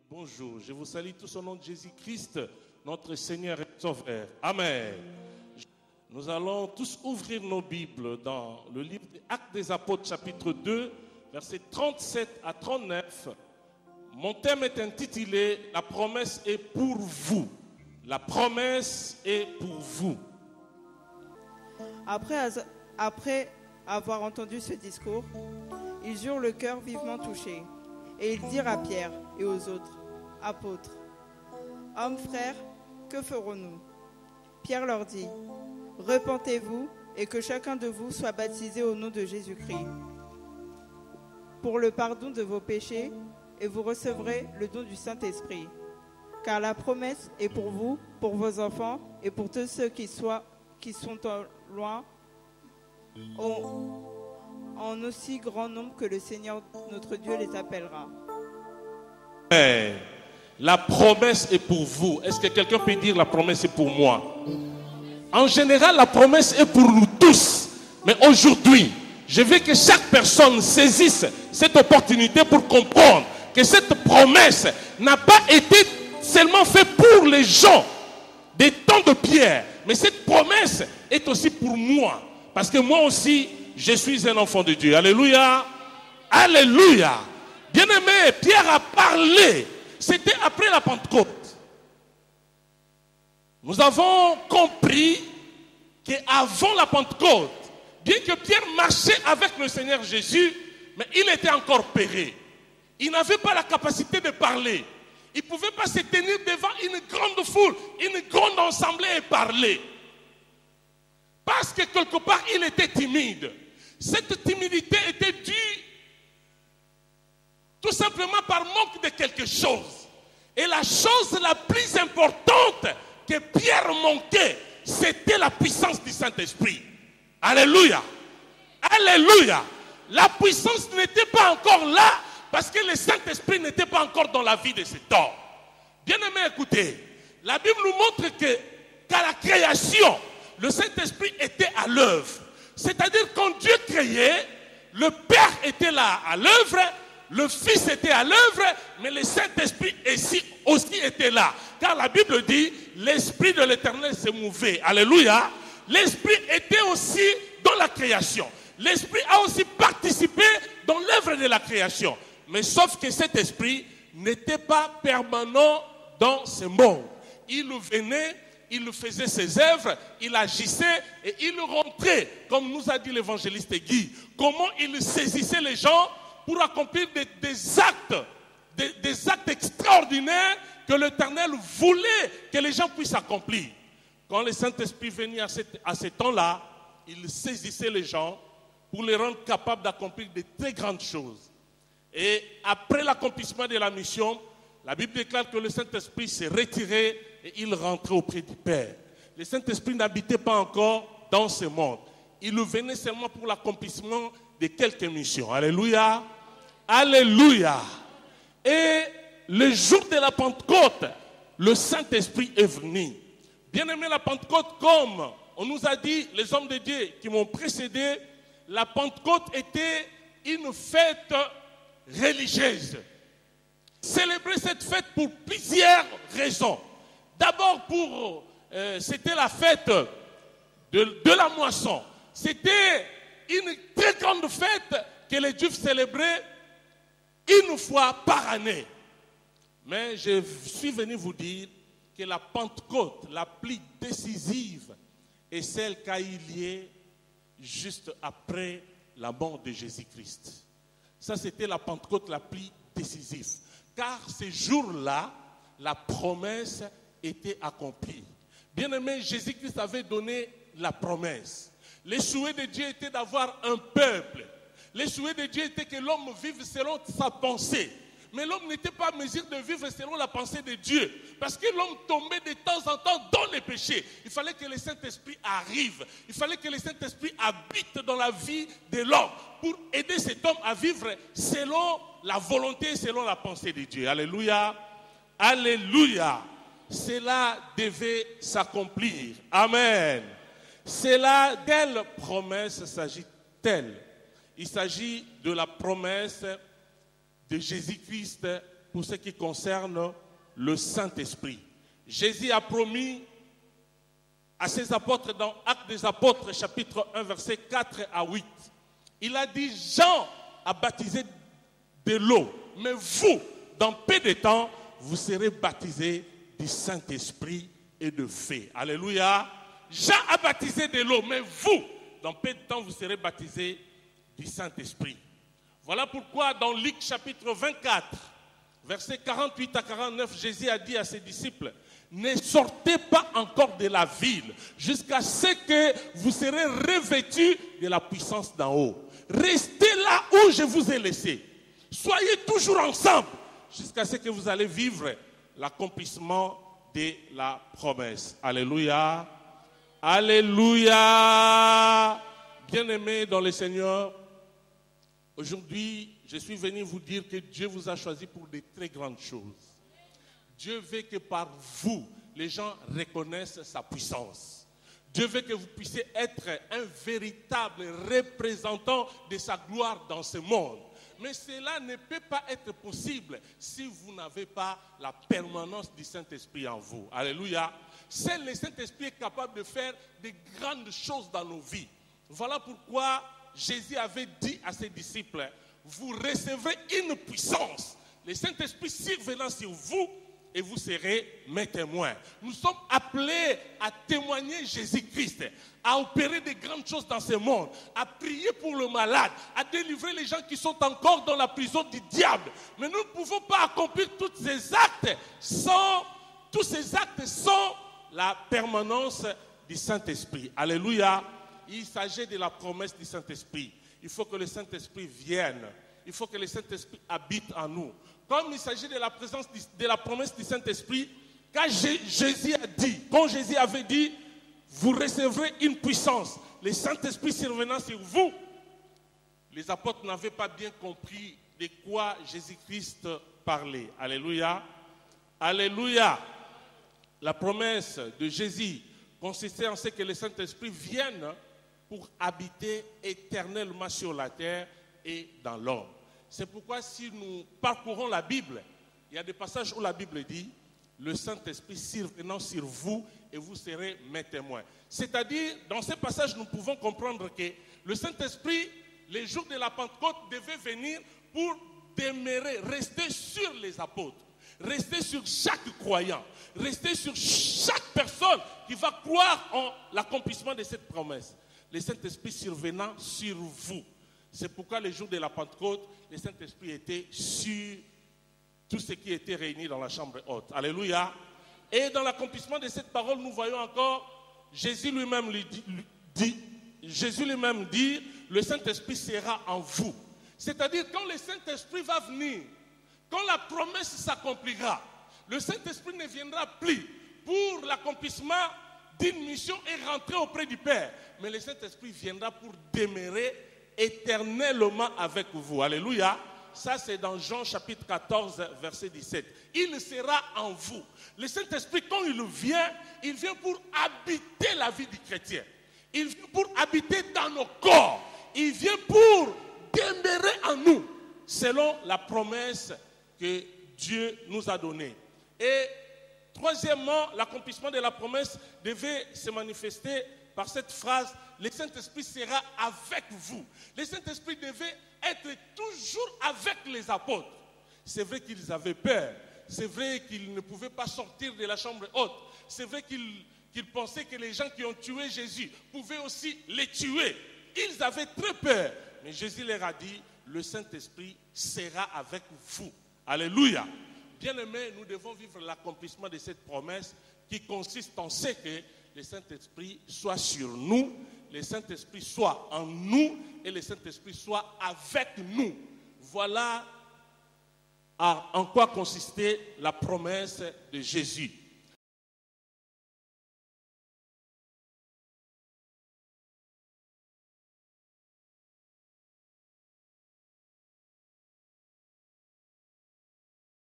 Bonjour, je vous salue tous au nom de Jésus-Christ, notre Seigneur et Sauveur. Amen. Nous allons tous ouvrir nos Bibles dans le livre des Actes des Apôtres, chapitre 2, versets 37 à 39. Mon thème est intitulé « La promesse est pour vous ». La promesse est pour vous. Après avoir entendu ce discours, ils eurent le cœur vivement touché. Et ils dirent à Pierre et aux autres apôtres, « Hommes, frères, que ferons-nous » Pierre leur dit, « Repentez-vous et que chacun de vous soit baptisé au nom de Jésus-Christ pour le pardon de vos péchés et vous recevrez le don du Saint-Esprit. Car la promesse est pour vous, pour vos enfants et pour tous ceux qui sont loin, en aussi grand nombre que le Seigneur notre Dieu les appellera. » Amen. La promesse est pour vous. Est-ce que quelqu'un peut dire la promesse est pour moi? En général, la promesse est pour nous tous. Mais aujourd'hui, je veux que chaque personne saisisse cette opportunité pour comprendre que cette promesse n'a pas été seulement faite pour les gens des temps de Pierre. Mais cette promesse est aussi pour moi. Parce que moi aussi, je suis un enfant de Dieu. Alléluia. Alléluia. Bien-aimé, Pierre a parlé. C'était après la Pentecôte. Nous avons compris qu'avant la Pentecôte, bien que Pierre marchait avec le Seigneur Jésus, mais il était encore péché. Il n'avait pas la capacité de parler. Il ne pouvait pas se tenir devant une grande foule, une grande assemblée et parler. Parce que quelque part, il était timide. Cette timidité était due tout simplement par manque de quelque chose. Et la chose la plus importante que Pierre manquait, c'était la puissance du Saint-Esprit. Alléluia. Alléluia. La puissance n'était pas encore là parce que le Saint-Esprit n'était pas encore dans la vie de cet homme. Bien-aimé, écoutez, la Bible nous montre qu'à la création, le Saint-Esprit était à l'œuvre. C'est-à-dire quand Dieu créait, le Père était là à l'œuvre, le Fils était à l'œuvre, mais le Saint-Esprit aussi était là. Car la Bible dit, l'Esprit de l'Éternel se mouvait. Alléluia. L'Esprit était aussi dans la création. L'Esprit a aussi participé dans l'œuvre de la création. Mais sauf que cet Esprit n'était pas permanent dans ce monde. Il venait, il faisait ses œuvres, il agissait et il rentrait, comme nous a dit l'évangéliste Guy. Comment il saisissait les gens pour accomplir des actes extraordinaires que l'Éternel voulait que les gens puissent accomplir. Quand le Saint-Esprit venait à ce temps-là, il saisissait les gens pour les rendre capables d'accomplir de très grandes choses. Et après l'accomplissement de la mission, la Bible déclare que le Saint-Esprit s'est retiré et il rentrait auprès du Père. Le Saint-Esprit n'habitait pas encore dans ce monde. Il venait seulement pour l'accomplissement de quelques missions. Alléluia. Alléluia. Et le jour de la Pentecôte, le Saint-Esprit est venu. Bien-aimé, la Pentecôte, comme on nous a dit, les hommes de Dieu qui m'ont précédé, la Pentecôte était une fête religieuse. Célébrer cette fête pour plusieurs raisons. D'abord, c'était la fête de la moisson. C'était une très grande fête que les Juifs célébraient une fois par année. Mais je suis venu vous dire que la Pentecôte la plus décisive est celle qui a eu lieu juste après la mort de Jésus-Christ. Ça, c'était la Pentecôte la plus décisive. Car ce jour-là, la promesse était accomplie. Bien-aimé, Jésus-Christ avait donné la promesse. Le souhait de Dieu était d'avoir un peuple. Le souhait de Dieu était que l'homme vive selon sa pensée. Mais l'homme n'était pas en mesure de vivre selon la pensée de Dieu. Parce que l'homme tombait de temps en temps dans les péchés. Il fallait que le Saint-Esprit arrive. Il fallait que le Saint-Esprit habite dans la vie de l'homme pour aider cet homme à vivre selon la volonté, selon la pensée de Dieu. Alléluia. Alléluia. Cela devait s'accomplir. Amen. Quelle promesse s'agit-elle? Il s'agit de la promesse de Jésus-Christ pour ce qui concerne le Saint-Esprit. Jésus a promis à ses apôtres dans Actes des Apôtres, chapitre 1, versets 4 à 8. Il a dit, Jean a baptisé de l'eau, mais vous, dans peu de temps, vous serez baptisés du Saint-Esprit et de feu. Alléluia. Jean a baptisé de l'eau, mais vous, dans peu de temps, vous serez baptisés du Saint-Esprit. Voilà pourquoi dans Luc chapitre 24, versets 48 à 49, Jésus a dit à ses disciples, ne sortez pas encore de la ville jusqu'à ce que vous serez revêtus de la puissance d'en haut. Restez là où je vous ai laissé. Soyez toujours ensemble jusqu'à ce que vous allez vivre l'accomplissement de la promesse. Alléluia. Alléluia. Bien-aimés dans le Seigneur, aujourd'hui, je suis venu vous dire que Dieu vous a choisi pour de très grandes choses. Dieu veut que par vous, les gens reconnaissent sa puissance. Dieu veut que vous puissiez être un véritable représentant de sa gloire dans ce monde. Mais cela ne peut pas être possible si vous n'avez pas la permanence du Saint-Esprit en vous. Alléluia. Seul le Saint-Esprit est capable de faire de grandes choses dans nos vies. Voilà pourquoi Jésus avait dit à ses disciples, vous recevrez une puissance. Le Saint-Esprit survenant sur vous, et vous serez mes témoins. Nous sommes appelés à témoigner Jésus-Christ, à opérer de grandes choses dans ce monde, à prier pour le malade, à délivrer les gens qui sont encore dans la prison du diable. Mais nous ne pouvons pas accomplir tous ces actes sans la permanence du Saint-Esprit. Alléluia. Il s'agit de la promesse du Saint-Esprit. Il faut que le Saint-Esprit vienne. Il faut que le Saint-Esprit habite en nous. Comme il s'agit de la présence de la promesse du Saint-Esprit, quand Jésus avait dit, vous recevrez une puissance, le Saint-Esprit survenant sur vous, les apôtres n'avaient pas bien compris de quoi Jésus-Christ parlait. Alléluia. Alléluia. La promesse de Jésus consistait en ce que le Saint-Esprit vienne pour habiter éternellement sur la terre et dans l'homme. C'est pourquoi si nous parcourons la Bible, il y a des passages où la Bible dit « Le Saint-Esprit survenant sur vous et vous serez mes témoins ». C'est-à-dire, dans ces passages, nous pouvons comprendre que le Saint-Esprit, les jours de la Pentecôte, devait venir pour demeurer, rester sur les apôtres, rester sur chaque croyant, rester sur chaque personne qui va croire en l'accomplissement de cette promesse. Le Saint-Esprit survenant sur vous. C'est pourquoi les jours de la Pentecôte, le Saint-Esprit était sur tout ce qui était réuni dans la chambre haute. Alléluia. Et dans l'accomplissement de cette parole, nous voyons encore Jésus lui-même dit, le Saint-Esprit sera en vous. C'est-à-dire quand le Saint-Esprit va venir, quand la promesse s'accomplira, le Saint-Esprit ne viendra plus pour l'accomplissement d'une mission et rentrer auprès du Père. Mais le Saint-Esprit viendra pour demeurer éternellement avec vous. Alléluia. Ça, c'est dans Jean chapitre 14, verset 17. Il sera en vous. Le Saint-Esprit, quand il vient pour habiter la vie du chrétien. Il vient pour habiter dans nos corps. Il vient pour demeurer en nous, selon la promesse que Dieu nous a donnée. Et troisièmement, l'accomplissement de la promesse devait se manifester par cette phrase, le Saint-Esprit sera avec vous. Le Saint-Esprit devait être toujours avec les apôtres. C'est vrai qu'ils avaient peur. C'est vrai qu'ils ne pouvaient pas sortir de la chambre haute. C'est vrai qu'ils pensaient que les gens qui ont tué Jésus pouvaient aussi les tuer. Ils avaient très peur. Mais Jésus leur a dit, le Saint-Esprit sera avec vous. Alléluia. Bien-aimés, nous devons vivre l'accomplissement de cette promesse qui consiste en ce que le Saint-Esprit soit sur nous, le Saint-Esprit soit en nous et le Saint-Esprit soit avec nous. Voilà en quoi consistait la promesse de Jésus.